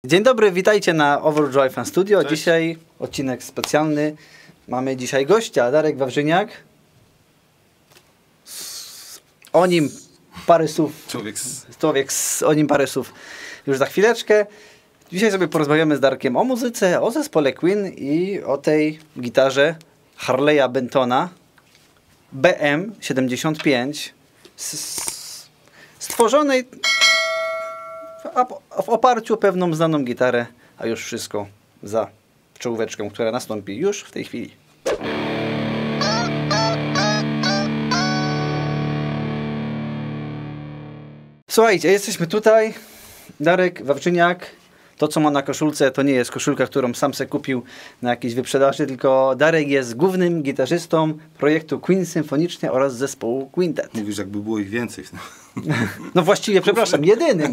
Dzień dobry, witajcie na Overjoy Fan Studio. Cześć. Dzisiaj odcinek specjalny. Mamy dzisiaj gościa, Darek Wawrzyniak. O nim parę słów. O nim parę słów już za chwileczkę. Dzisiaj sobie porozmawiamy z Darkiem o muzyce, o zespole Queen i o tej gitarze Harley'a Bentona BM75 stworzonej w oparciu o pewną znaną gitarę, a już wszystko za czołóweczką, która nastąpi już w tej chwili. Słuchajcie, jesteśmy tutaj. Darek Wawrzyniak. To, co ma na koszulce, to nie jest koszulka, którą sam se kupił na jakiejś wyprzedaży, tylko Darek jest głównym gitarzystą projektu Queen symfonicznie oraz zespołu Quintet. Mówisz, jakby było ich więcej. No właściwie, przepraszam,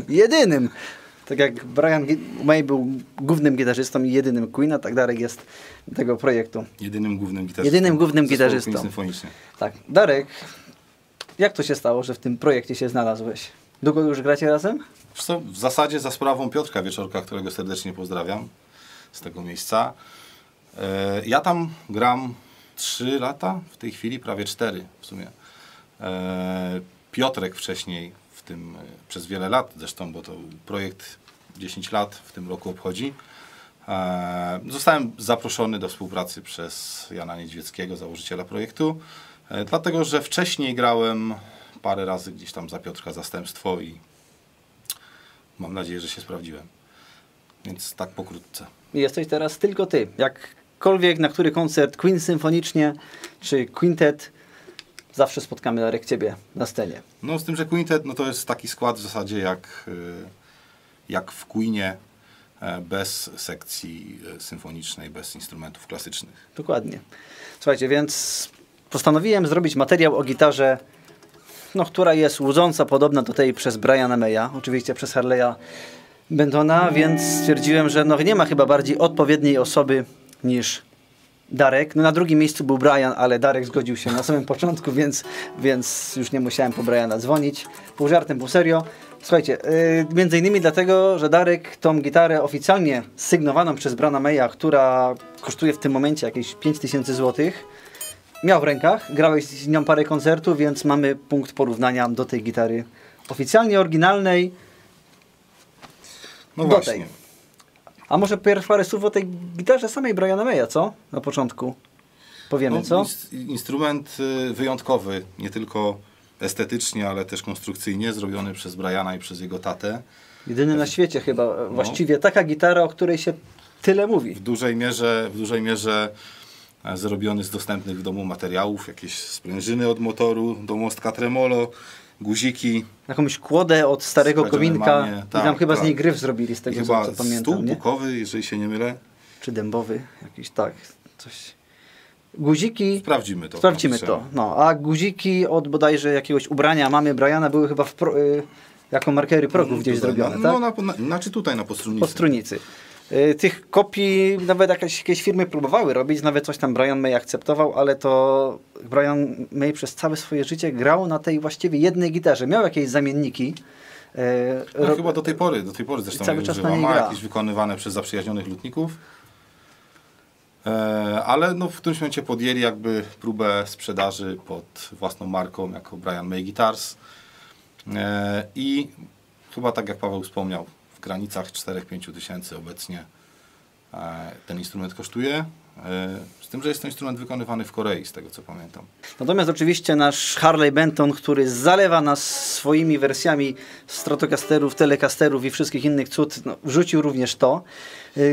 jedynym. Tak jak Brian May był głównym gitarzystą i jedynym Queena, tak Darek jest tego projektu. Jedynym głównym gitarzystą. Queen symfonicznie. Tak. Darek, jak to się stało, że w tym projekcie się znalazłeś? Długo już gracie razem? Wiesz co, w zasadzie za sprawą Piotrka Wieczorka, którego serdecznie pozdrawiam z tego miejsca. Ja tam gram 3 lata, w tej chwili prawie 4 w sumie. Piotrek wcześniej w tym przez wiele lat zresztą, bo to projekt 10 lat w tym roku obchodzi. Zostałem zaproszony do współpracy przez Jana Niedźwieckiego, założyciela projektu, dlatego że wcześniej grałem parę razy gdzieś tam za Piotrka zastępstwo i mam nadzieję, że się sprawdziłem. Więc tak pokrótce. I jesteś teraz tylko ty. Jakkolwiek na który koncert Queen symfonicznie czy Quintet, zawsze spotkamy, Darek, ciebie na scenie. No z tym, że Quintet no to jest taki skład w zasadzie jak w Queenie, bez sekcji symfonicznej, bez instrumentów klasycznych. Dokładnie. Słuchajcie, więc postanowiłem zrobić materiał o gitarze, która jest łudząca, podobna do tej przez Briana Maya, oczywiście przez Harley'a Bentona, więc stwierdziłem, że nie ma chyba bardziej odpowiedniej osoby niż Darek. Na drugim miejscu był Brian, ale Darek zgodził się na samym początku, więc już nie musiałem po Briana dzwonić. Pół żartem, pół serio. Słuchajcie, między innymi dlatego, że Darek tą gitarę oficjalnie sygnowaną przez Briana Maya, która kosztuje w tym momencie jakieś 5000 zł, miał w rękach, grałeś z nią parę koncertów, więc mamy punkt porównania do tej gitary oficjalnie oryginalnej. No właśnie. Tej. A może parę słów o tej gitarze samej Briana Maya, co? Na początku powiemy, co? Instrument wyjątkowy, nie tylko estetycznie, ale też konstrukcyjnie, zrobiony przez Briana i przez jego tatę. Jedyny na świecie chyba, właściwie taka gitara, o której się tyle mówi. W dużej mierze zrobiony z dostępnych w domu materiałów, jakieś sprężyny od motoru, do mostka tremolo, guziki. Jakąś kłodę od starego kominka i tam chyba z niej gryf zrobili, z tego chyba co pamiętam. Stół bukowy, jeżeli się nie mylę. Czy dębowy, jakiś coś. Guziki. Sprawdzimy to. A guziki od bodajże jakiegoś ubrania mamy Briana były chyba jako markery progów gdzieś zrobione, tak? Znaczy tutaj na postrunicy. Postrunicy. Tych kopii nawet jakieś firmy próbowały robić, nawet coś tam Brian May akceptował, ale to Brian May przez całe swoje życie grał na tej właściwie jednej gitarze. Miał jakieś zamienniki. Chyba do tej pory zresztą cały czas na niej ma gra. jakieś wykonywane przez zaprzyjaźnionych lutników. Ale w którymś momencie podjęli jakby próbę sprzedaży pod własną marką jako Brian May Guitars. I chyba tak jak Paweł wspomniał, w granicach 4-5 tysięcy obecnie ten instrument kosztuje. Z tym, że jest to instrument wykonywany w Korei, z tego co pamiętam. Natomiast oczywiście nasz Harley Benton, który zalewa nas swoimi wersjami Stratocasterów, Telecasterów i wszystkich innych cud, wrzucił również to.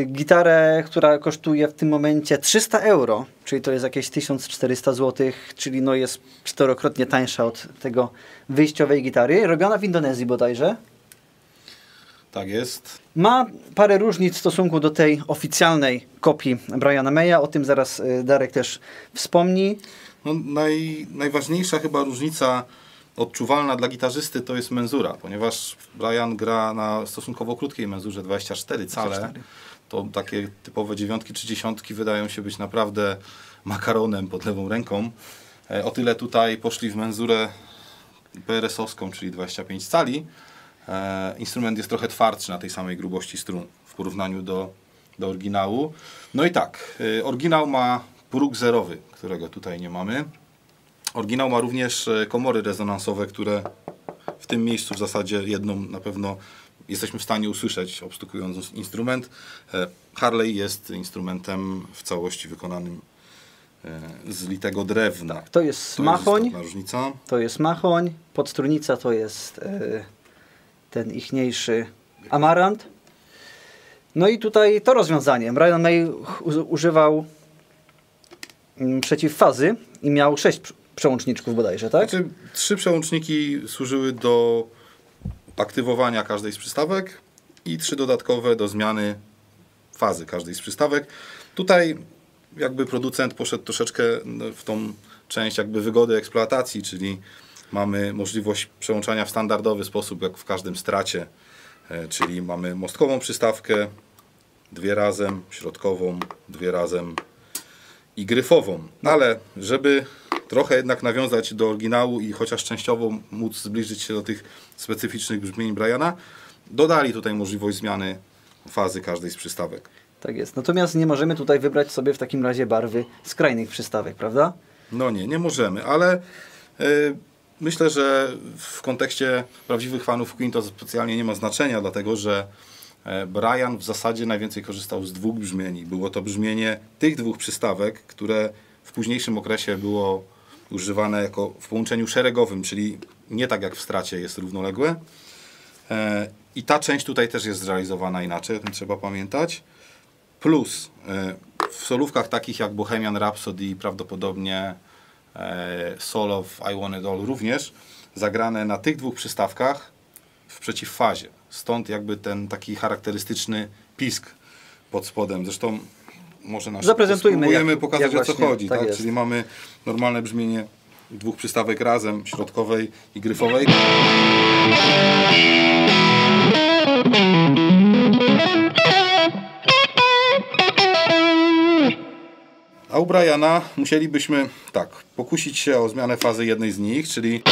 Gitarę, która kosztuje w tym momencie 300 euro, czyli to jest jakieś 1400 zł, czyli jest 4-krotnie tańsza od tego wyjściowej gitary. Robiona w Indonezji bodajże. Tak jest. Ma parę różnic w stosunku do tej oficjalnej kopii Briana Maya, o tym zaraz Darek też wspomni. Najważniejsza chyba różnica odczuwalna dla gitarzysty to jest menzura, ponieważ Brian gra na stosunkowo krótkiej menzurze 24 cale. 24. To takie typowe 9 czy 10 wydają się być naprawdę makaronem pod lewą ręką. O tyle tutaj poszli w menzurę PRS-owską, czyli 25 cali. Instrument jest trochę twardszy na tej samej grubości strun. w porównaniu do oryginału. No i tak, oryginał ma próg zerowy, którego tutaj nie mamy. Oryginał ma również komory rezonansowe, które w tym miejscu w zasadzie jedną na pewno jesteśmy w stanie usłyszeć, obstukując instrument. Harley jest instrumentem w całości wykonanym z litego drewna. Tak, to jest machoń. Jest różnica. To jest machoń. Podstrunica to jest ten ichniejszy amarant. No i tutaj to rozwiązanie. Brian May używał przeciwfazy i miał 6 przełączniczków bodajże, tak? Znaczy, 3 przełączniki służyły do aktywowania każdej z przystawek i 3 dodatkowe do zmiany fazy każdej z przystawek. Tutaj jakby producent poszedł troszeczkę w tą część jakby wygody eksploatacji, czyli mamy możliwość przełączania w standardowy sposób, jak w każdym stracie, czyli mamy mostkową przystawkę, 2 razem, środkową, 2 razem i gryfową. Ale żeby trochę jednak nawiązać do oryginału i chociaż częściowo móc zbliżyć się do tych specyficznych brzmień Briana, dodali tutaj możliwość zmiany fazy każdej z przystawek. Tak jest. Natomiast nie możemy tutaj wybrać sobie w takim razie barwy skrajnych przystawek, prawda? No nie możemy, ale myślę, że w kontekście prawdziwych fanów Queen to specjalnie nie ma znaczenia, dlatego że Brian w zasadzie najwięcej korzystał z 2 brzmieni. Było to brzmienie tych 2 przystawek, które w późniejszym okresie było używane jako w połączeniu szeregowym, czyli nie tak jak w stracie jest równoległe. I ta część tutaj też jest zrealizowana inaczej, o tym trzeba pamiętać. Plus w solówkach takich jak Bohemian Rhapsody i prawdopodobnie solo w I Want It All również zagrane na tych 2 przystawkach w przeciwfazie. Stąd jakby ten taki charakterystyczny pisk pod spodem. Zresztą może spróbujemy pokazać o co chodzi. Tak? Czyli mamy normalne brzmienie 2 przystawek razem, środkowej i gryfowej. A u Briana musielibyśmy tak pokusić się o zmianę fazy jednej z nich, czyli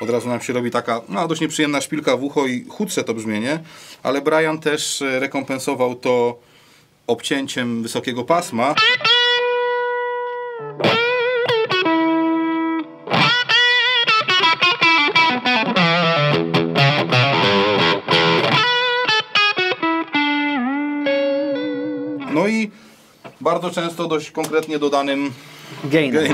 od razu nam się robi taka dość nieprzyjemna szpilka w ucho i chudsze to brzmienie, ale Brian też rekompensował to obcięciem wysokiego pasma. No i bardzo często dość konkretnie dodanym gainem.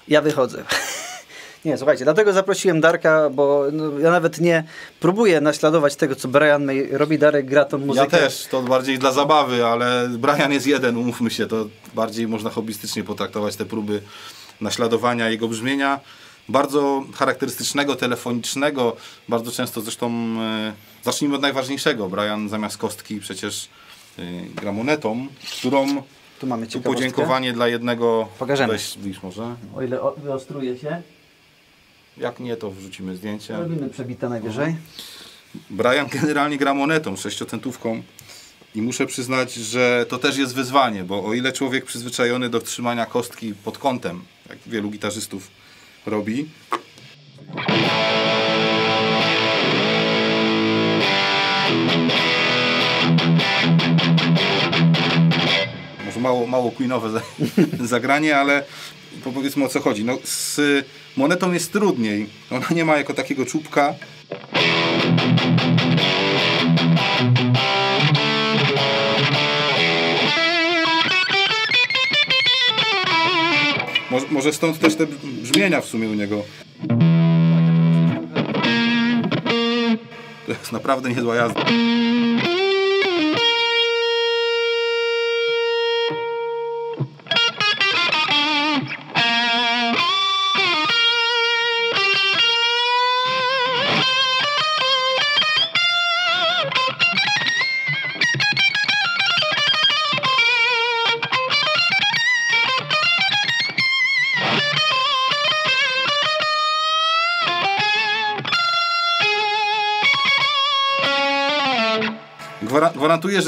Ja wychodzę. Nie, słuchajcie, dlatego zaprosiłem Darka, bo ja nawet nie próbuję naśladować tego, co Brian May robi. Darek gra tą muzykę. Ja też, to bardziej dla zabawy, ale Brian jest jeden, umówmy się, to bardziej można hobbystycznie potraktować te próby naśladowania jego brzmienia. Bardzo charakterystycznego, telefonicznego, bardzo często zresztą, zacznijmy od najważniejszego, Brian zamiast kostki przecież gra monetą, którą tu mamy podziękowanie dla jednego. Pokażemy. Weź zbliż może. O ile wyostruje się. Jak nie, to wrzucimy zdjęcie. Robimy przebite najwyżej. Brian generalnie gra monetą, 6-centówką. I muszę przyznać, że to też jest wyzwanie, bo o ile człowiek przyzwyczajony do trzymania kostki pod kątem, jak wielu gitarzystów robi, może mało queenowe zagranie, ale powiedzmy o co chodzi. No, z monetą jest trudniej. Ona nie ma jako takiego czubka. Może stąd też te brzmienia w sumie u niego. To jest naprawdę niezła jazda. Gwarantuję,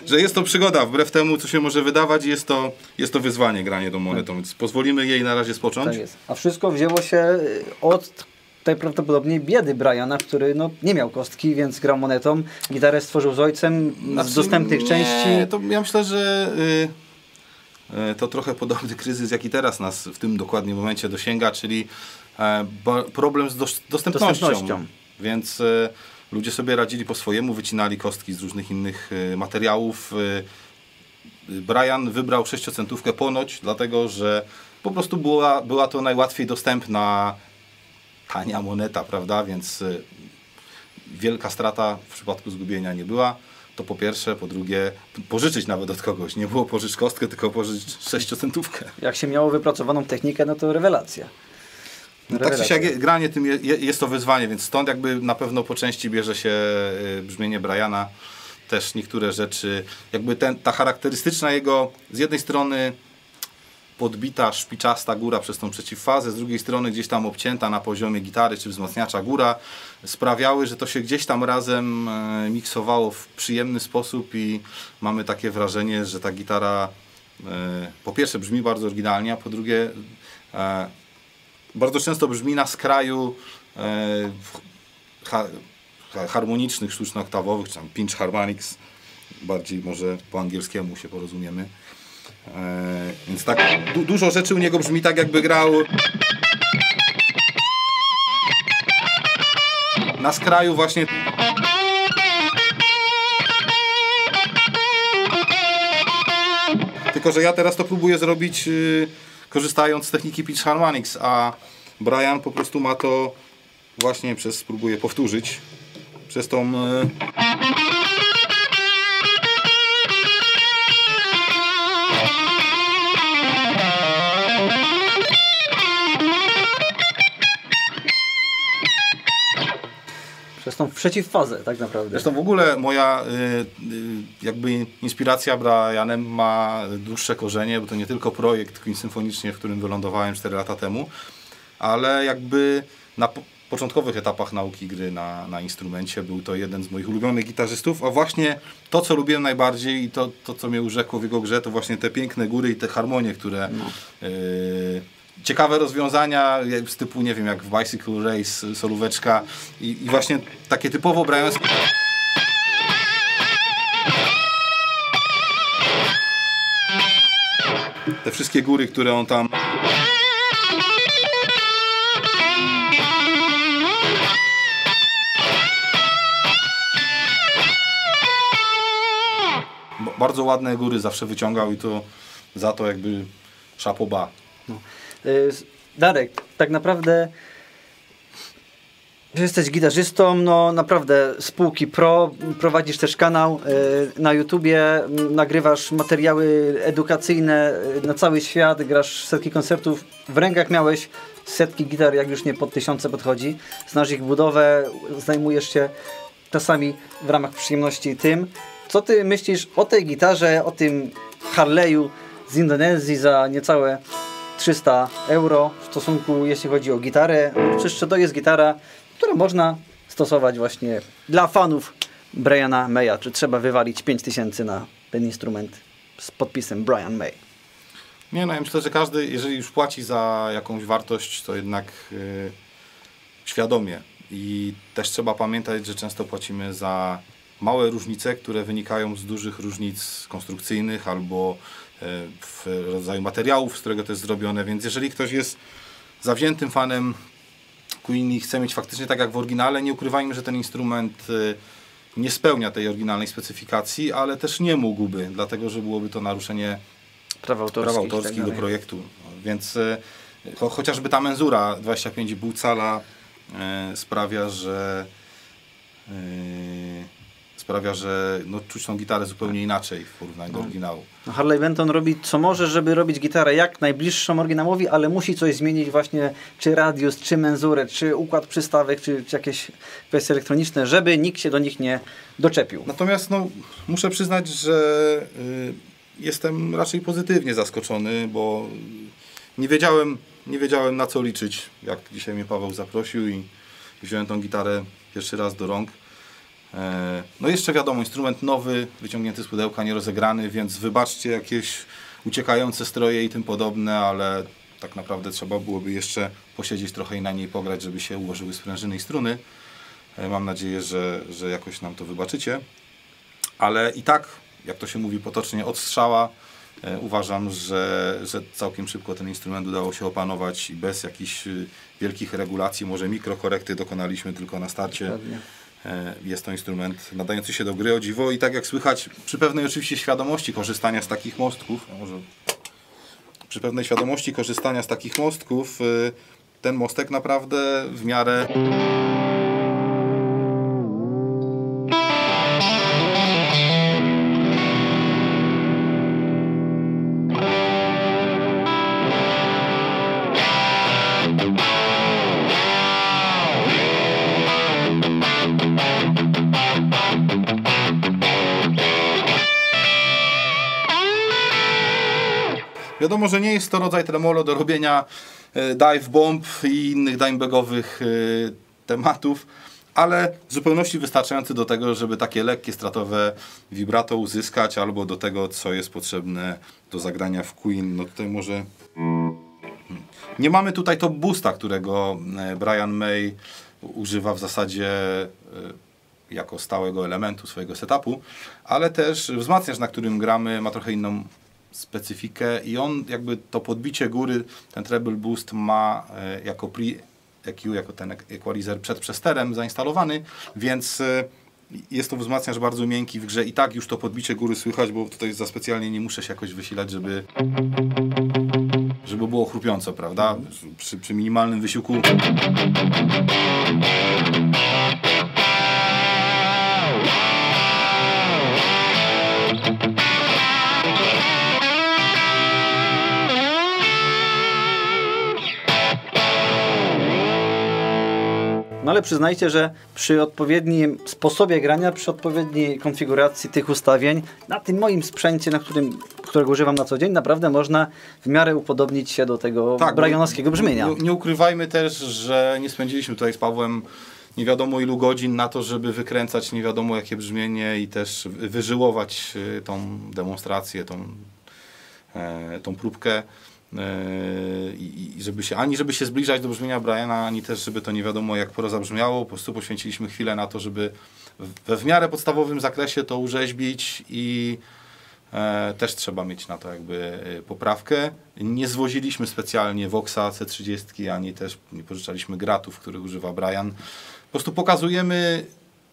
że jest to przygoda, wbrew temu, co się może wydawać, jest to wyzwanie granie tą monetą, więc pozwolimy jej na razie spocząć. Tak jest. A wszystko wzięło się od najprawdopodobniej biedy Briana, który no, nie miał kostki, więc grał monetą. Gitarę stworzył z ojcem z dostępnych części. To ja myślę, że to trochę podobny kryzys, jaki teraz nas w tym dokładnie momencie dosięga, czyli problem z dostępnością. Więc ludzie sobie radzili po swojemu, wycinali kostki z różnych innych materiałów. Brian wybrał 6-centówkę ponoć, dlatego że po prostu była to najłatwiej dostępna tania moneta, prawda? Więc wielka strata w przypadku zgubienia nie była. To po pierwsze, po drugie, pożyczyć nawet od kogoś. Nie było pożycz kostkę, tylko pożycz 6-centówkę. Jak się miało wypracowaną technikę, no to rewelacja. Tak czy siak granie tym jest to wyzwanie, więc stąd jakby na pewno po części bierze się brzmienie Briana. Też niektóre rzeczy, jakby ta charakterystyczna jego, z jednej strony podbita, szpiczasta góra przez tą przeciwfazę, z drugiej strony gdzieś tam obcięta na poziomie gitary czy wzmacniacza góra, sprawiały, że to się gdzieś tam razem miksowało w przyjemny sposób i mamy takie wrażenie, że ta gitara po pierwsze brzmi bardzo oryginalnie, a po drugie bardzo często brzmi na skraju harmonicznych, sztuczno-oktawowych, czy tam pinch harmonics, bardziej może po angielskiemu się porozumiemy. Więc tak dużo rzeczy u niego brzmi tak, jakby grał na skraju właśnie. Tylko że ja teraz to próbuję zrobić korzystając z techniki pitch harmonics, a Brian po prostu ma to właśnie spróbuję powtórzyć przez tą przez tą przeciwfazę tak naprawdę. Zresztą w ogóle moja jakby inspiracja Brianem ma dłuższe korzenie, bo to nie tylko projekt Queen Symfonicznie, w którym wylądowałem 4 lata temu, ale jakby na początkowych etapach nauki gry na instrumencie był to jeden z moich ulubionych gitarzystów, a właśnie to, co lubiłem najbardziej i to co mnie urzekło w jego grze, to właśnie te piękne góry i te harmonie, które ciekawe rozwiązania z typu, nie wiem, jak w Bicycle Race, solóweczka i właśnie takie typowo briańskie. Te wszystkie góry, które on tam bardzo ładne góry zawsze wyciągał i to za to jakby chapeau bas. No. Darek, tak naprawdę jesteś gitarzystą, no naprawdę z półki pro, prowadzisz też kanał na YouTubie, nagrywasz materiały edukacyjne na cały świat, grasz setki koncertów, w rękach miałeś setki gitar, jak już nie pod 1000 podchodzi, znasz ich budowę, zajmujesz się czasami w ramach przyjemności tym. Co ty myślisz o tej gitarze, o tym Harley'u z Indonezji za niecałe 300 euro w stosunku, jeśli chodzi o gitarę? Przecież to jest gitara, którą można stosować właśnie dla fanów Briana Maya. Czy trzeba wywalić 5000 na ten instrument z podpisem Brian May? Nie, no ja myślę, że każdy, jeżeli już płaci za jakąś wartość, to jednak świadomie. I też trzeba pamiętać, że często płacimy za małe różnice, które wynikają z dużych różnic konstrukcyjnych albo w rodzaju materiałów, z którego to jest zrobione. Więc jeżeli ktoś jest zawziętym fanem Queen i chce mieć faktycznie tak jak w oryginale, nie ukrywajmy, że ten instrument nie spełnia tej oryginalnej specyfikacji, ale też nie mógłby, dlatego że byłoby to naruszenie praw autorskich do projektu. Więc chociażby ta menzura 25,5 cala sprawia, że no, czuć tą gitarę zupełnie inaczej w porównaniu do oryginału. No Harley Benton robi co może, żeby robić gitarę jak najbliższą oryginałowi, ale musi coś zmienić właśnie, czy radius, czy menzurę, czy układ przystawek, czy jakieś kwestie elektroniczne, żeby nikt się do nich nie doczepił. Natomiast no, muszę przyznać, że jestem raczej pozytywnie zaskoczony, bo nie wiedziałem na co liczyć, jak dzisiaj mnie Paweł zaprosił i wziąłem tą gitarę pierwszy raz do rąk. No jeszcze wiadomo, instrument nowy, wyciągnięty z pudełka, nierozegrany, więc wybaczcie jakieś uciekające stroje i tym podobne, ale tak naprawdę trzeba byłoby jeszcze posiedzieć trochę i na niej pograć, żeby się ułożyły sprężyny i struny. Mam nadzieję, że jakoś nam to wybaczycie. Ale i tak, jak to się mówi potocznie, od strzała uważam, że całkiem szybko ten instrument udało się opanować i bez jakichś wielkich regulacji, może mikrokorekty dokonaliśmy tylko na starcie. Pewnie. Jest to instrument nadający się do gry, o dziwo, i tak jak słychać, przy pewnej oczywiście świadomości korzystania z takich mostków, przy pewnej świadomości korzystania z takich mostków, ten mostek naprawdę w miarę... Wiadomo, że nie jest to rodzaj tremolo do robienia dive bomb i innych dimebagowych tematów, ale w zupełności wystarczający do tego, żeby takie lekkie stratowe vibrato uzyskać, albo do tego, co jest potrzebne do zagrania w Queen. No tutaj może... Nie mamy tutaj top boosta, którego Brian May używa w zasadzie jako stałego elementu swojego setupu, ale też wzmacniacz, na którym gramy, ma trochę inną specyfikę i on jakby to podbicie góry, ten treble boost ma jako pre-EQ, jako ten equalizer przed przesterem zainstalowany, więc jest to wzmacniacz bardzo miękki w grze i tak już to podbicie góry słychać, bo tutaj za specjalnie nie muszę się jakoś wysilać, żeby było chrupiąco, prawda? Przy minimalnym wysiłku. No ale przyznajcie, że przy odpowiednim sposobie grania, przy odpowiedniej konfiguracji tych ustawień, na tym moim sprzęcie, którego używam na co dzień, naprawdę można w miarę upodobnić się do tego brianowskiego brzmienia. Nie ukrywajmy też, że nie spędziliśmy tutaj z Pawłem nie wiadomo ilu godzin na to, żeby wykręcać nie wiadomo jakie brzmienie i też wyżyłować tą demonstrację, tą próbkę. I żeby się zbliżać do brzmienia Briana, ani też żeby to nie wiadomo jak pora zabrzmiało. Po prostu poświęciliśmy chwilę na to, żeby we w miarę podstawowym zakresie to urzeźbić i też trzeba mieć na to jakby poprawkę. Nie zwoziliśmy specjalnie Voxa C30, ani też nie pożyczaliśmy gratów, których używa Brian. Po prostu pokazujemy,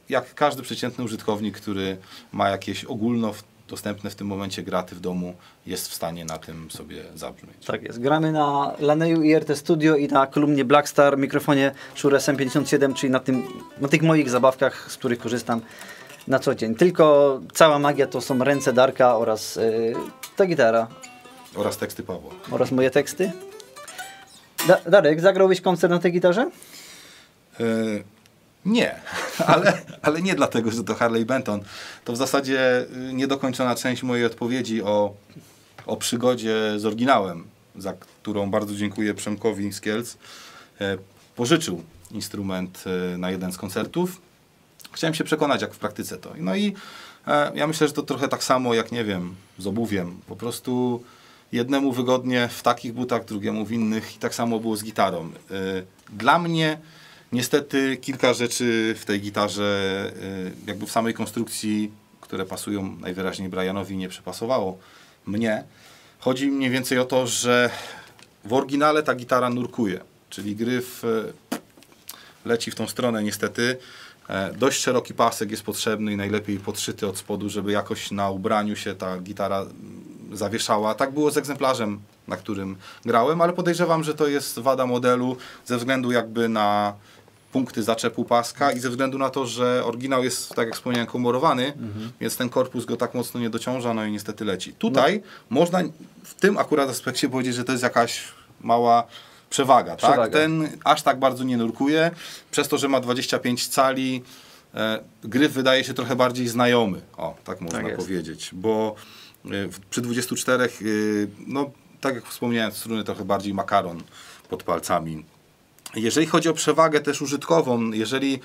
jak każdy przeciętny użytkownik, który ma jakieś dostępne w tym momencie graty w domu, jest w stanie na tym sobie zabrzmieć. Tak jest. Gramy na Laneyu IRT Studio i na kolumnie Blackstar, mikrofonie Shure SM57, czyli na tych moich zabawkach, z których korzystam na co dzień. Tylko cała magia to są ręce Darka oraz ta gitara. Oraz teksty Pawła. Oraz moje teksty. Darek, zagrałbyś koncert na tej gitarze? Nie, ale nie dlatego, że to Harley Benton. To w zasadzie niedokończona część mojej odpowiedzi o przygodzie z oryginałem, za którą bardzo dziękuję Przemkowi z Kielc. Pożyczył instrument na jeden z koncertów. Chciałem się przekonać, jak w praktyce to. No i ja myślę, że to trochę tak samo jak, nie wiem, z obuwiem. Po prostu jednemu wygodnie w takich butach, drugiemu w innych i tak samo było z gitarą. Dla mnie niestety kilka rzeczy w tej gitarze, jakby w samej konstrukcji, które pasują najwyraźniej Brianowi, nie przypasowało mnie. Chodzi mniej więcej o to, że w oryginale ta gitara nurkuje, czyli gryf leci w tą stronę niestety. Dość szeroki pasek jest potrzebny i najlepiej podszyty od spodu, żeby jakoś na ubraniu się ta gitara zawieszała. Tak było z egzemplarzem, na którym grałem, ale podejrzewam, że to jest wada modelu ze względu jakby na punkty zaczepu paska i ze względu na to, że oryginał jest, tak jak wspomniałem, komorowany, więc ten korpus go tak mocno nie dociąża, no i niestety leci. Tutaj można w tym akurat aspekcie powiedzieć, że to jest jakaś mała przewaga. Tak? Ten aż tak bardzo nie nurkuje, przez to, że ma 25 cali, gryf wydaje się trochę bardziej znajomy, tak można powiedzieć, bo przy 24, no tak jak wspomniałem, struny trochę bardziej makaron pod palcami. Jeżeli chodzi o przewagę też użytkową, jeżeli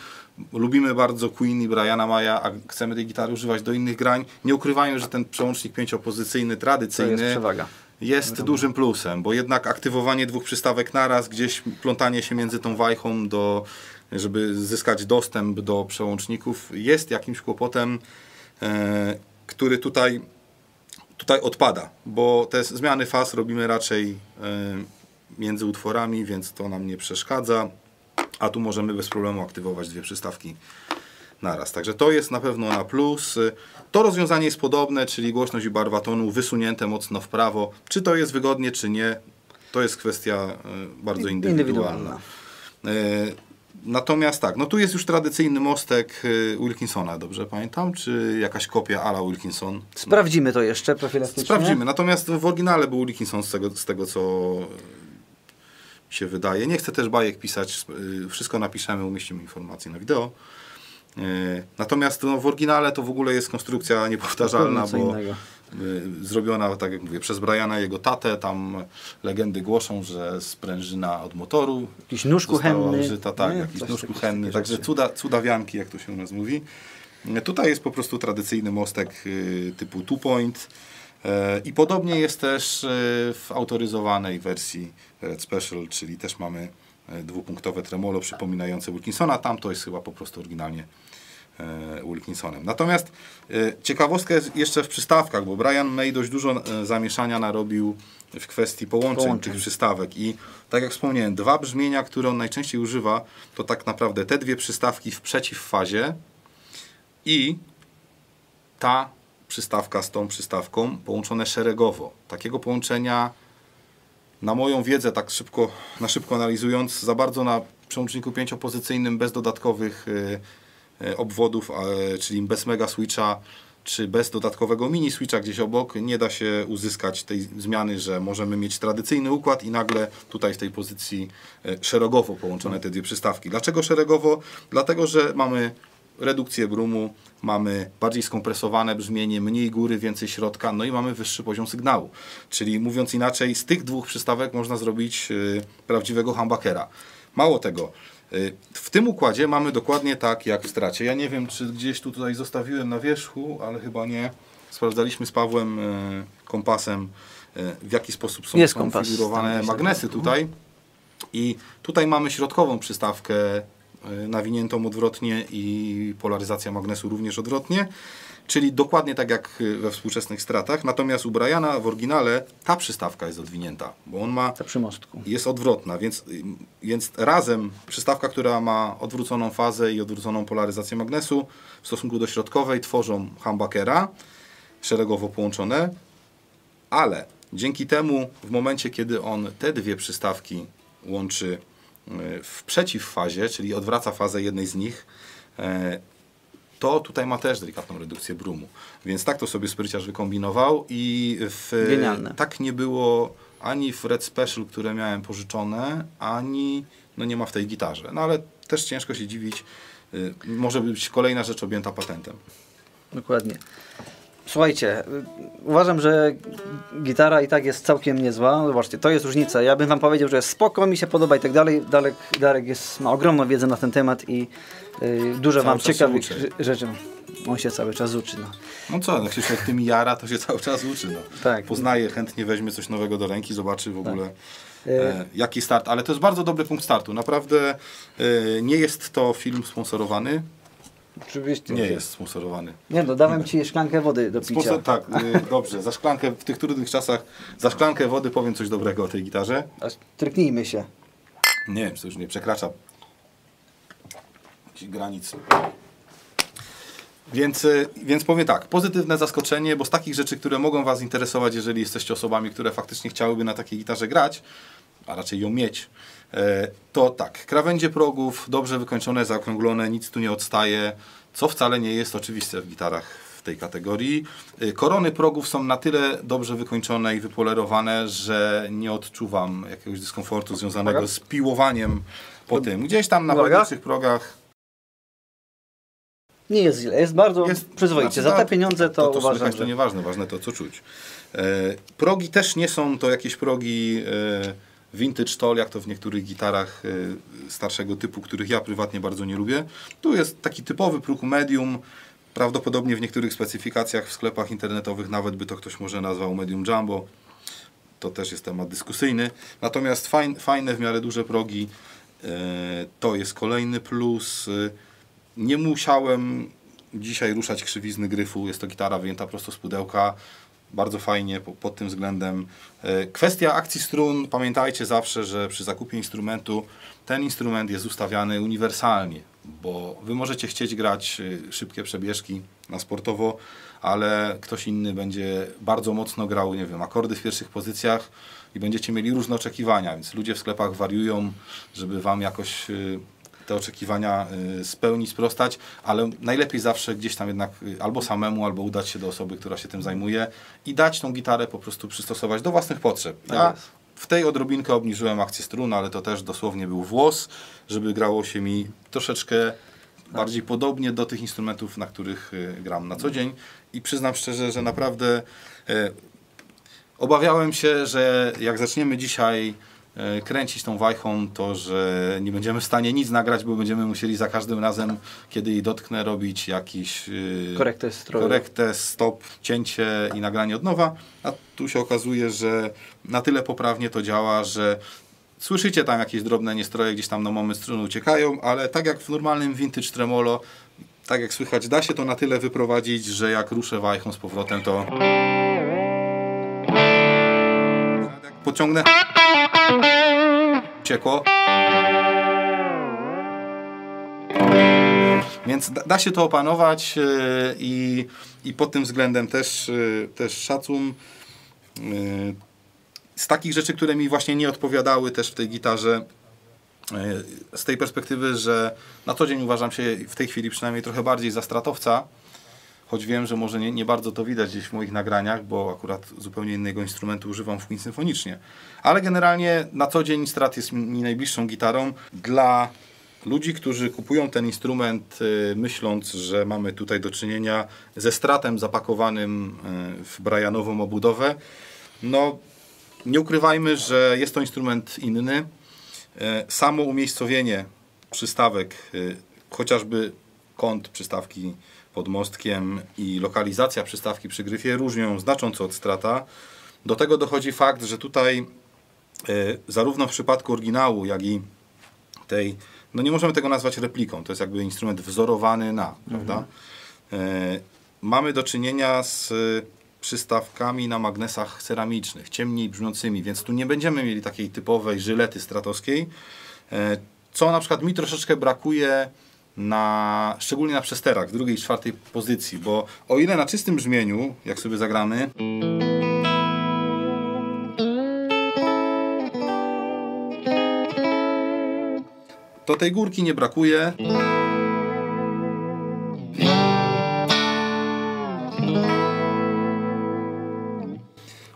lubimy bardzo Queen i Briana Maya, a chcemy tej gitary używać do innych grań, nie ukrywajmy, że ten przełącznik 5-pozycyjny, tradycyjny, to jest przewaga. Jest dużym plusem, bo jednak aktywowanie 2 przystawek naraz, gdzieś plątanie się między tą wajchą, żeby zyskać dostęp do przełączników, jest jakimś kłopotem, który tutaj odpada, bo te zmiany faz robimy raczej między utworami, więc to nam nie przeszkadza, a tu możemy bez problemu aktywować 2 przystawki naraz. Także to jest na pewno na plus. To rozwiązanie jest podobne, czyli głośność i barwa tonu wysunięte mocno w prawo. Czy to jest wygodnie, czy nie, to jest kwestia bardzo indywidualna. Natomiast tak, no tu jest już tradycyjny mostek Wilkinsona, dobrze pamiętam? Czy jakaś kopia a la Wilkinson? Sprawdzimy to jeszcze profilaktycznie. Sprawdzimy, natomiast w oryginale był Wilkinson z tego co się wydaje. Nie chcę też bajek pisać, wszystko napiszemy, umieścimy informacje na wideo. Natomiast no, w oryginale to w ogóle jest konstrukcja niepowtarzalna, bo zrobiona, tak jak mówię, przez Briana, jego tatę. Tam legendy głoszą, że sprężyna od motoru jakiś nóż kuchenny. Użyta, tak, jakiś nóż kuchenny. Także cudawianki, jak to się u nas mówi. Tutaj jest po prostu tradycyjny mostek typu two-point. I podobnie jest też w autoryzowanej wersji Red Special, czyli też mamy dwupunktowe tremolo przypominające Wilkinsona. Tam to jest chyba po prostu oryginalnie Wilkinsonem. Natomiast ciekawostka jest jeszcze w przystawkach, bo Brian May dość dużo zamieszania narobił w kwestii połączeń tych przystawek i tak jak wspomniałem, 2 brzmienia, które on najczęściej używa, to tak naprawdę te 2 przystawki w przeciwfazie i ta przystawka z tą przystawką połączone szeregowo. Takiego połączenia, na moją wiedzę, tak na szybko analizując, za bardzo na przełączniku 5-pozycyjnym bez dodatkowych obwodów, czyli bez mega switcha, czy bez dodatkowego mini switcha gdzieś obok, nie da się uzyskać tej zmiany, że możemy mieć tradycyjny układ i nagle tutaj w tej pozycji szeregowo połączone te 2 przystawki. Dlaczego szeregowo? Dlatego, że mamy redukcję brumu, mamy bardziej skompresowane brzmienie, mniej góry, więcej środka, no i mamy wyższy poziom sygnału. Czyli mówiąc inaczej, z tych 2 przystawek można zrobić prawdziwego humbuckera. Mało tego, w tym układzie mamy dokładnie tak jak w Stracie. Ja nie wiem, czy gdzieś tutaj zostawiłem na wierzchu, ale chyba nie. Sprawdzaliśmy z Pawłem kompasem, w jaki sposób są skonfigurowane magnesy tutaj. I tutaj mamy środkową przystawkę nawiniętą odwrotnie i polaryzacja magnesu również odwrotnie, czyli dokładnie tak jak we współczesnych Stratach. Natomiast u Briana w oryginale ta przystawka jest odwinięta, bo on ma przy mostku jest odwrotna, więc razem przystawka, która ma odwróconą fazę i odwróconą polaryzację magnesu w stosunku do środkowej tworzą humbuckera szeregowo połączone, ale dzięki temu w momencie, kiedy on te 2 przystawki łączy w przeciwfazie, czyli odwraca fazę jednej z nich, to tutaj ma też delikatną redukcję brumu. Więc tak to sobie spryciarz wykombinował i tak nie było ani w Red Special, które miałem pożyczone, ani nie ma w tej gitarze. No ale też ciężko się dziwić. Może być kolejna rzecz objęta patentem. Dokładnie. Słuchajcie, uważam, że gitara i tak jest całkiem niezła. Zobaczcie, to jest różnica. Ja bym wam powiedział, że spoko, mi się podoba i tak dalej. Darek ma ogromną wiedzę na ten temat i dużo wam ciekawych rzeczy. On się cały czas uczy. No co, jak się człowiek tym jara, to się cały czas uczy. No. Tak. Poznaje, chętnie weźmie coś nowego do ręki, zobaczy w ogóle jaki start. Ale to jest bardzo dobry punkt startu. Naprawdę nie jest to film sponsorowany. Oczywiście. Nie jest sponsorowany. Nie, dodałem ci szklankę wody do picia. Tak, dobrze. Za szklankę, w tych trudnych czasach, za szklankę wody powiem coś dobrego o tej gitarze. Tryknijmy się. Nie wiem, czy to już nie przekracza jakichś granic. Więc powiem tak, pozytywne zaskoczenie, bo z takich rzeczy, które mogą was interesować, jeżeli jesteście osobami, które faktycznie chciałyby na takiej gitarze grać, a raczej ją mieć, to tak, krawędzie progów, dobrze wykończone, zaokrąglone, nic tu nie odstaje, co wcale nie jest oczywiste w gitarach w tej kategorii. Korony progów są na tyle dobrze wykończone i wypolerowane, że nie odczuwam jakiegoś dyskomfortu związanego z piłowaniem po tym. Gdzieś tam na pojedynczych progach nie jest źle, jest bardzo przyzwoicie. Za te pieniądze to uważam, słychać, to nieważne, ważne to, co czuć. Progi też nie są to jakieś progi vintage tol, jak to w niektórych gitarach starszego typu, których ja prywatnie bardzo nie lubię. Tu jest taki typowy próg medium, prawdopodobnie w niektórych specyfikacjach w sklepach internetowych nawet by to ktoś może nazwał medium jumbo. To też jest temat dyskusyjny. Natomiast fajne, w miarę duże progi, to jest kolejny plus. Nie musiałem dzisiaj ruszać krzywizny gryfu. Jest to gitara wyjęta prosto z pudełka. Bardzo fajnie pod tym względem. Kwestia akcji strun. Pamiętajcie zawsze, że przy zakupie instrumentu ten instrument jest ustawiany uniwersalnie, bo wy możecie chcieć grać szybkie przebieżki na sportowo, ale ktoś inny będzie bardzo mocno grał, nie wiem, akordy w pierwszych pozycjach i będziecie mieli różne oczekiwania, więc ludzie w sklepach wariują, żeby wam jakoś te oczekiwania spełnić, sprostać, ale najlepiej zawsze gdzieś tam jednak albo samemu, albo udać się do osoby, która się tym zajmuje i dać tą gitarę po prostu przystosować do własnych potrzeb. Ja w tej odrobinkę obniżyłem akcję strun, ale to też dosłownie był włos, żeby grało się mi troszeczkę bardziej podobnie do tych instrumentów, na których gram na co dzień i przyznam szczerze, że naprawdę obawiałem się, że jak zaczniemy dzisiaj kręcić tą wajchą, to że nie będziemy w stanie nic nagrać, bo będziemy musieli za każdym razem, kiedy jej dotknę, robić jakiś korektę, stop, cięcie i nagranie od nowa. A tu się okazuje, że na tyle poprawnie to działa, że słyszycie tam jakieś drobne niestroje, gdzieś tam na moment struny uciekają, ale tak jak w normalnym vintage tremolo, tak jak słychać, da się to na tyle wyprowadzić, że jak ruszę wajchą z powrotem, to jak pociągnę, uciekło. Więc da się to opanować i pod tym względem też szacun. Z takich rzeczy, które mi właśnie nie odpowiadały też w tej gitarze, z tej perspektywy, że na co dzień uważam się w tej chwili przynajmniej trochę bardziej za stratowca, choć wiem, że może nie bardzo to widać gdzieś w moich nagraniach, bo akurat zupełnie innego instrumentu używam w Queen symfonicznie. Ale generalnie na co dzień Strat jest mi najbliższą gitarą. Dla ludzi, którzy kupują ten instrument myśląc, że mamy tutaj do czynienia ze Stratem zapakowanym w Brianową obudowę, no nie ukrywajmy, że jest to instrument inny. Samo umiejscowienie przystawek, chociażby kąt przystawki pod mostkiem i lokalizacja przystawki przy gryfie różnią znacząco od Strata. Do tego dochodzi fakt, że tutaj zarówno w przypadku oryginału, jak i tej, no nie możemy tego nazwać repliką, to jest jakby instrument wzorowany na, prawda? Mamy do czynienia z przystawkami na magnesach ceramicznych, ciemniej brzmiącymi, więc tu nie będziemy mieli takiej typowej żylety stratowskiej, co na przykład mi troszeczkę brakuje szczególnie na przesterach, w drugiej i czwartej pozycji, bo o ile na czystym brzmieniu, jak sobie zagramy, to tej górki nie brakuje.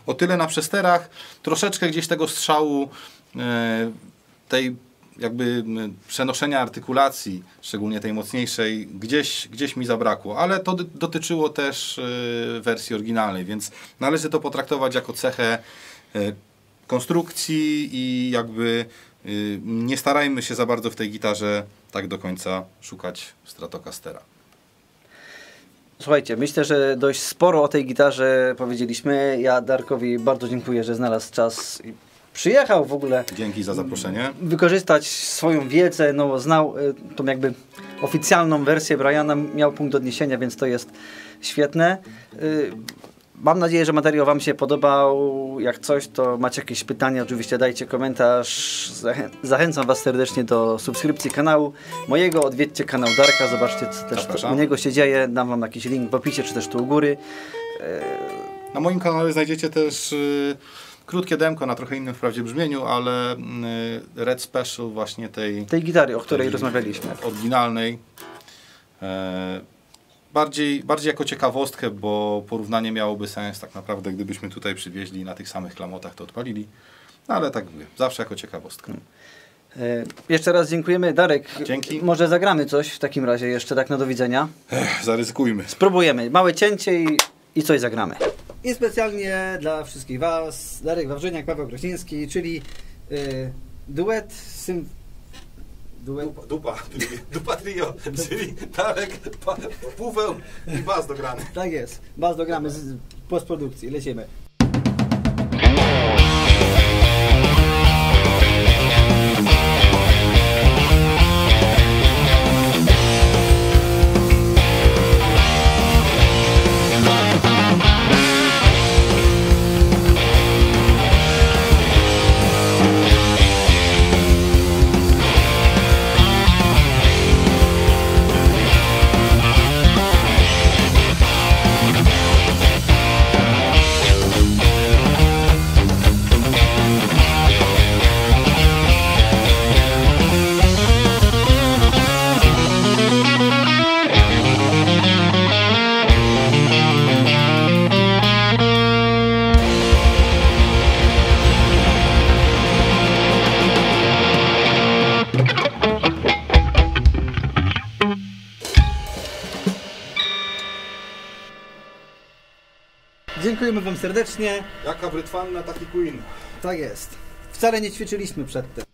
O tyle na przesterach troszeczkę gdzieś tego strzału, tej jakby przenoszenia artykulacji, szczególnie tej mocniejszej, gdzieś mi zabrakło, ale to dotyczyło też wersji oryginalnej, więc należy to potraktować jako cechę konstrukcji i jakby nie starajmy się za bardzo w tej gitarze tak do końca szukać Stratocastera. Słuchajcie, myślę, że dość sporo o tej gitarze powiedzieliśmy. Ja Darkowi bardzo dziękuję, że znalazł czas i przyjechał w ogóle. Dzięki za zaproszenie. Wykorzystać swoją wiedzę, no znał tą jakby oficjalną wersję Briana, miał punkt odniesienia, więc to jest świetne. Mam nadzieję, że materiał wam się podobał. Jak coś, to macie jakieś pytania, oczywiście dajcie komentarz. Zachęcam was serdecznie do subskrypcji kanału mojego. Odwiedźcie kanał Darka, zobaczcie, co też u niego się dzieje. Dam wam jakiś link w opisie, czy też tu u góry. Na moim kanale znajdziecie też krótkie demko na trochę innym wprawdzie brzmieniu, ale Red Special właśnie tej gitary, o której rozmawialiśmy. Oryginalnej. Bardziej jako ciekawostkę, bo porównanie miałoby sens tak naprawdę, gdybyśmy tutaj przywieźli na tych samych klamotach, to odpalili. No, ale tak mówię, zawsze jako ciekawostkę. Jeszcze raz dziękujemy. Darek, dzięki. Może zagramy coś w takim razie jeszcze tak na do widzenia? Zaryzykujmy. Spróbujemy. Małe cięcie i coś zagramy. I specjalnie dla wszystkich was Darek Wawrzyniak, Paweł Krasiński, czyli Duet Dupa trio, czyli Darek, Puweł i bas dograny. Tak jest. Bas dogramy z postprodukcji. Lecimy. Dziękujemy Wam serdecznie. Jaka brytwanna, taki Queen. Tak jest. Wcale nie ćwiczyliśmy przedtem.